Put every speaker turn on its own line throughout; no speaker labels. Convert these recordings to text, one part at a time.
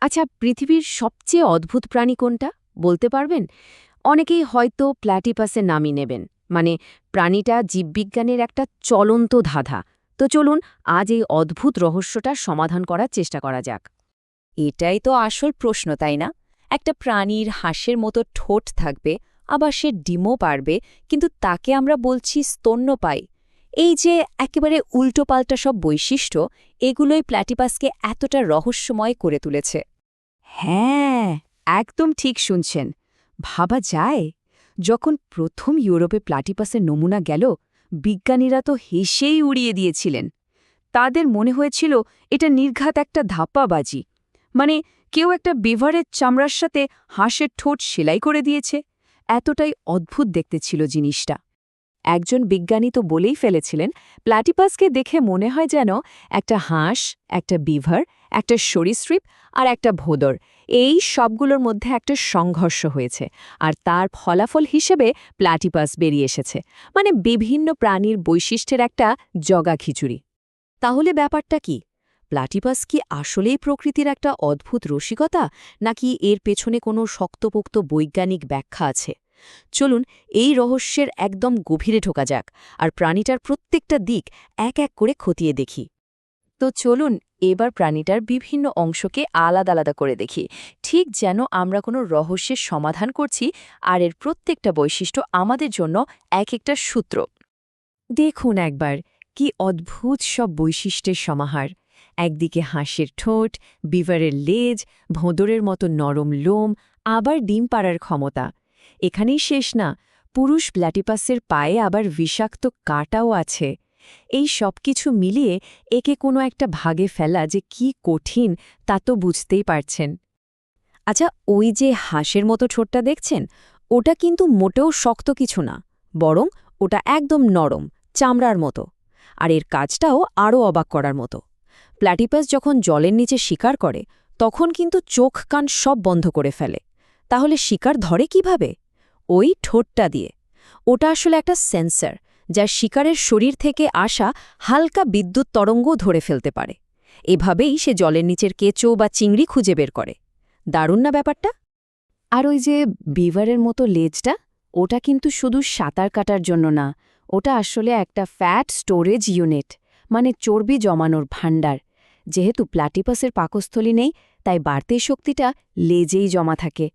আচ্ছা, পৃথিবীর সবচেয়ে অদ্ভুত প্রাণী কোনটা বলতে পারবেন? অনেকেই হয়তো প্ল্যাটিপাসের নামই নেবেন। মানে প্রাণীটা জীববিজ্ঞানের একটা চলন্ত ধাঁধা। তো চলুন আজ এই অদ্ভুত রহস্যটার সমাধান করার চেষ্টা করা যাক।
এটাই তো আসল প্রশ্ন, তাই না? একটা প্রাণীর হাঁসের মতো ঠোঁট থাকবে, আবার সে ডিমও পারবে, কিন্তু তাকে আমরা বলছি স্তন্যপায়ী। এই যে একেবারে উল্টোপাল্টা সব বৈশিষ্ট্য, এগুলোই প্ল্যাটিপাসকে এতটা রহস্যময় করে তুলেছে।
হ্যাঁ, একদম ঠিক শুনছেন। ভাবা যায়, যখন প্রথম ইউরোপে প্লাটিপাসের নমুনা গেল, বিজ্ঞানীরা তো হেসেই উড়িয়ে দিয়েছিলেন। তাদের মনে হয়েছিল এটা নির্ঘাত একটা ধাপ্পাবাজি। মানে কেউ একটা বিভারের চামড়ার সাথে হাঁসের ঠোঁট সেলাই করে দিয়েছে। এতটাই অদ্ভুত দেখতে ছিল জিনিসটা। একজন বিজ্ঞানী তো বলেই ফেলেছিলেন, প্ল্যাটিপাসকে দেখে মনে হয় যেন একটা হাঁস, একটা বিভার, একটা সরীসৃপ আর একটা ভোঁদর, এই সবগুলোর মধ্যে একটা সংঘর্ষ হয়েছে, আর তার ফলাফল হিসেবে প্ল্যাটিপাস বেরিয়ে এসেছে। মানে বিভিন্ন প্রাণীর বৈশিষ্ট্যের একটা জগা খিচুড়ি। তাহলে ব্যাপারটা কি? প্লাটিপাস কি আসলেই প্রকৃতির একটা অদ্ভুত রসিকতা, নাকি এর পেছনে কোনো শক্তপোক্ত বৈজ্ঞানিক ব্যাখ্যা আছে? চলুন এই রহস্যের একদম গভীরে ঢোকা যাক, আর প্রাণীটার প্রত্যেকটা দিক এক এক করে খতিয়ে দেখি। তো চলুন এবার প্রাণীটার বিভিন্ন অংশকে আলাদা আলাদা করে দেখি, ঠিক যেন আমরা কোনো রহস্যের সমাধান করছি, আর এর প্রত্যেকটা বৈশিষ্ট্য আমাদের জন্য এক একটা সূত্র। দেখুন একবার, কি অদ্ভুত সব বৈশিষ্ট্যের সমাহার। একদিকে হাঁসের ঠোঁট, বিভারের লেজ, ভোঁদরের মতো নরম লোম, আবার ডিম পাড়ার ক্ষমতা। এখানেই শেষ না, পুরুষ প্ল্যাটিপাসের পায়ে আবার বিষাক্ত কাঁটাও আছে। এই সব কিছু মিলিয়ে একে কোনো একটা ভাগে ফেলা যে কি কঠিন, তা তো বুঝতেই পারছেন। আচ্ছা, ওই যে হাঁসের মতো ঠোঁটটা দেখছেন, ওটা কিন্তু মোটেও শক্ত কিছু না, বরং ওটা একদম নরম, চামড়ার মতো। আর এর কাজটাও আরও অবাক করার মতো। প্ল্যাটিপাস যখন জলের নিচে শিকার করে, তখন কিন্তু চোখ কান সব বন্ধ করে ফেলে। তাহলে শিকার ধরে কিভাবে? ওই ঠোঁটটা দিয়ে। ওটা আসলে একটা সেন্সর, যা শিকারের শরীর থেকে আসা হালকা বিদ্যুৎ তরঙ্গ ধরে ফেলতে পারে। এভাবেই সে জলের নিচের কেঁচো বা চিংড়ি খুঁজে বের করে। দারুণ না ব্যাপারটা? আর ওই যে বিভারের মতো লেজটা, ওটা কিন্তু শুধু সাঁতার কাটার জন্য না, ওটা আসলে একটা ফ্যাট স্টোরেজ ইউনিট, মানে চর্বি জমানোর ভাণ্ডার। যেহেতু প্ল্যাটিপাসের পাকস্থলী নেই, তাই বাড়তি শক্তিটা লেজেই জমা থাকে।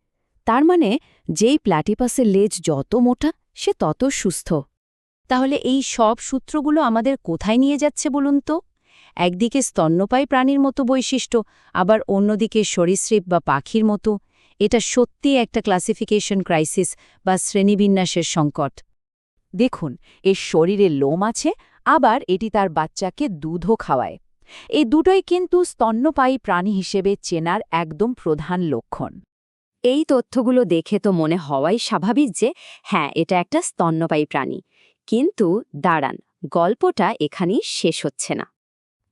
তার মানে যেই প্ল্যাটিপাসের লেজ যত মোটা, সে তত সুস্থ। তাহলে এই সব সূত্রগুলো আমাদের কোথায় নিয়ে যাচ্ছে বলুন তো? একদিকে স্তন্যপায়ী প্রাণীর মতো বৈশিষ্ট্য, আবার অন্যদিকে সরীসৃপ বা পাখির মতো। এটা সত্যিই একটা ক্লাসিফিকেশন ক্রাইসিস বা শ্রেণীবিন্যাসের সংকট। দেখুন, এর শরীরে লোম আছে, আবার এটি তার বাচ্চাকে দুধও খাওয়ায়। এই দুটোই কিন্তু স্তন্যপায়ী প্রাণী হিসেবে চেনার একদম প্রধান লক্ষণ। এই তথ্যগুলো দেখে তো মনে হওয়াই স্বাভাবিক যে হ্যাঁ, এটা একটা স্তন্যপায়ী প্রাণী। কিন্তু দাঁড়ান, গল্পটা এখানেই শেষ হচ্ছে না।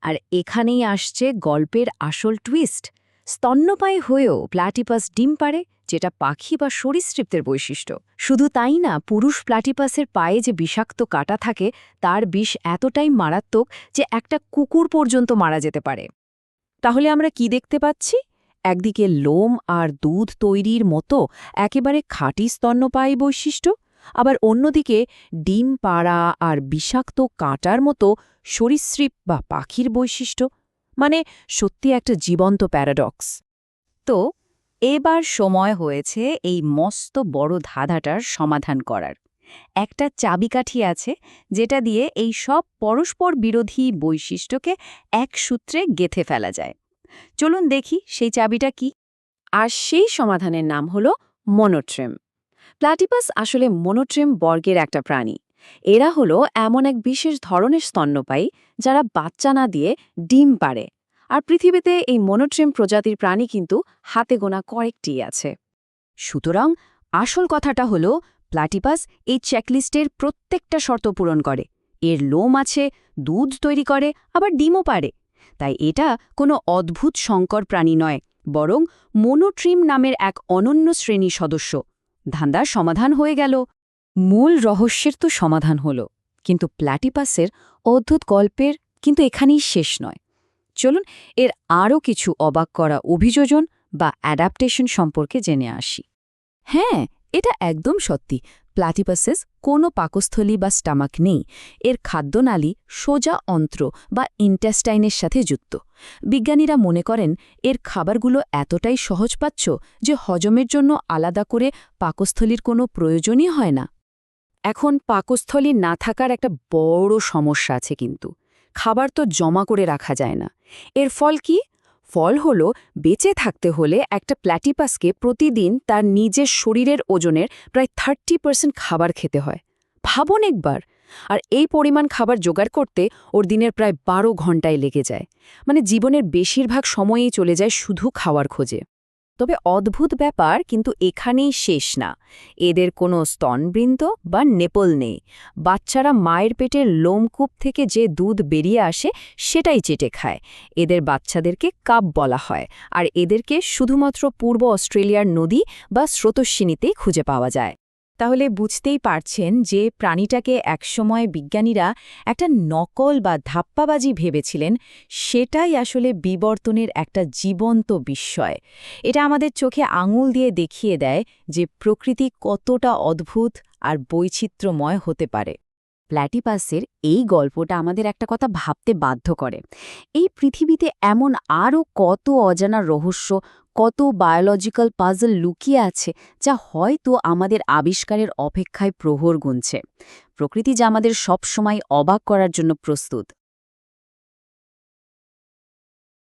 আর এখানেই আসছে গল্পের আসল টুইস্ট। স্তন্যপায়ী হয়েও প্ল্যাটিপাস ডিম পাড়ে, যেটা পাখি বা সরীসৃপদের বৈশিষ্ট্য। শুধু তাই না, পুরুষ প্ল্যাটিপাসের পায়ে যে বিষাক্ত কাঁটা থাকে, তার বিষ এতটাই মারাত্মক যে একটা কুকুর পর্যন্ত মারা যেতে পারে। তাহলে আমরা কি দেখতে পাচ্ছি? একদিকে লোম আর দুধ তৈরির মতো একেবারে খাঁটি স্তন্যপায়ী বৈশিষ্ট্য, আবার অন্যদিকে ডিম পাড়া আর বিষাক্ত কাঁটার মতো সরীসৃপ বা পাখির বৈশিষ্ট্য। মানে সত্যি একটা জীবন্ত প্যারাডক্স। তো এবার সময় হয়েছে এই মস্ত বড় ধাঁধাটার সমাধান করার। একটা চাবিকাঠি আছে, যেটা দিয়ে এই সব পরস্পর বিরোধী বৈশিষ্ট্যকে এক সূত্রে গেঁথে ফেলা যায়। চলুন দেখি সেই চাবিটা কি। আর সেই সমাধানের নাম হলো মনোট্রেম। প্ল্যাটিপাস আসলে মনোট্রেম বর্গের একটা প্রাণী। এরা হলো এমন এক বিশেষ ধরনের স্তন্যপায়ী যারা বাচ্চা না দিয়ে ডিম পাড়ে। আর পৃথিবীতে এই মনোট্রেম প্রজাতির প্রাণী কিন্তু হাতে গোনা কয়েকটি আছে। সুতরাং আসল কথাটা হলো, প্ল্যাটিপাস এই চেকলিস্টের প্রত্যেকটা শর্ত পূরণ করে। এর লোম আছে, দুধ তৈরি করে, আবার ডিমও পারে। তাই এটা কোনো অদ্ভুত সংকর প্রাণী নয়, বরং মনোট্রিম নামের এক অনন্য শ্রেণী সদস্য। ধান্দার সমাধান হয়ে গেল। মূল রহস্যের তো সমাধান হলো, কিন্তু প্ল্যাটিপাসের অদ্ভুত গল্পের কিন্তু এখানেই শেষ নয়। চলুন এর আরও কিছু অবাক করা অভিযোজন বা অ্যাডাপ্টেশন সম্পর্কে জেনে আসি। হ্যাঁ, এটা একদম সত্যি। প্ল্যাটিপাসেস কোনো পাকস্থলী বা স্টামাক নেই। এর খাদ্যনালী সোজা অন্ত্র বা ইন্টেস্টাইনের সাথে যুক্ত। বিজ্ঞানীরা মনে করেন এর খাবারগুলো এতটাই সহজপাচ্য যে হজমের জন্য আলাদা করে পাকস্থলীর কোনো প্রয়োজনই হয় না। এখন পাকস্থলী না থাকার একটা বড় সমস্যা আছে কিন্তু। খাবার তো জমা করে রাখা যায় না। এর ফল কি? ফল হলো বেঁচে থাকতে হলে একটা প্ল্যাটিপাসকে প্রতিদিন তার নিজের শরীরের ওজনের প্রায় 30% খাবার খেতে হয়। ভাবুন একবার। আর এই পরিমাণ খাবার জোগাড় করতে ওর দিনের প্রায় 12 ঘন্টায় লেগে যায়। মানে জীবনের বেশিরভাগ সময়েই চলে যায় শুধু খাওয়ার খোঁজে। তবে অদ্ভুত ব্যাপার কিন্তু এখানেই শেষ না। এদের কোনো স্তনবৃন্ত বা নেপল নেই। বাচ্চারা মায়ের পেটের লোমকূপ থেকে যে দুধ বেরিয়ে আসে সেটাই চেটে খায়। এদের বাচ্চাদেরকে কাপ বলা হয়, আর এদেরকে শুধুমাত্র পূর্ব অস্ট্রেলিয়ার নদী বা স্রোতস্বিনীতেই খুঁজে পাওয়া যায়। তাহলে বুঝতেই পারছেন যে প্রাণীটাকে একসময় বিজ্ঞানীরা একটা নকল বা ধাপ্পাবাজি ভেবেছিলেন, সেটাই আসলে বিবর্তনের একটা জীবন্ত বিস্ময়। এটা আমাদের চোখে আঙুল দিয়ে দেখিয়ে দেয় যে প্রকৃতি কতটা অদ্ভুত আর বৈচিত্র্যময় হতে পারে। প্ল্যাটিপাসের এই গল্পটা আমাদের একটা কথা ভাবতে বাধ্য করে। এই পৃথিবীতে এমন আরও কত অজানা রহস্য, কত বায়োলজিক্যাল পাজল লুকিয়ে আছে যা হয়তো আমাদের আবিষ্কারের অপেক্ষায় প্রহর গুনছে। প্রকৃতি যা আমাদের সবসময় অবাক করার জন্য প্রস্তুত।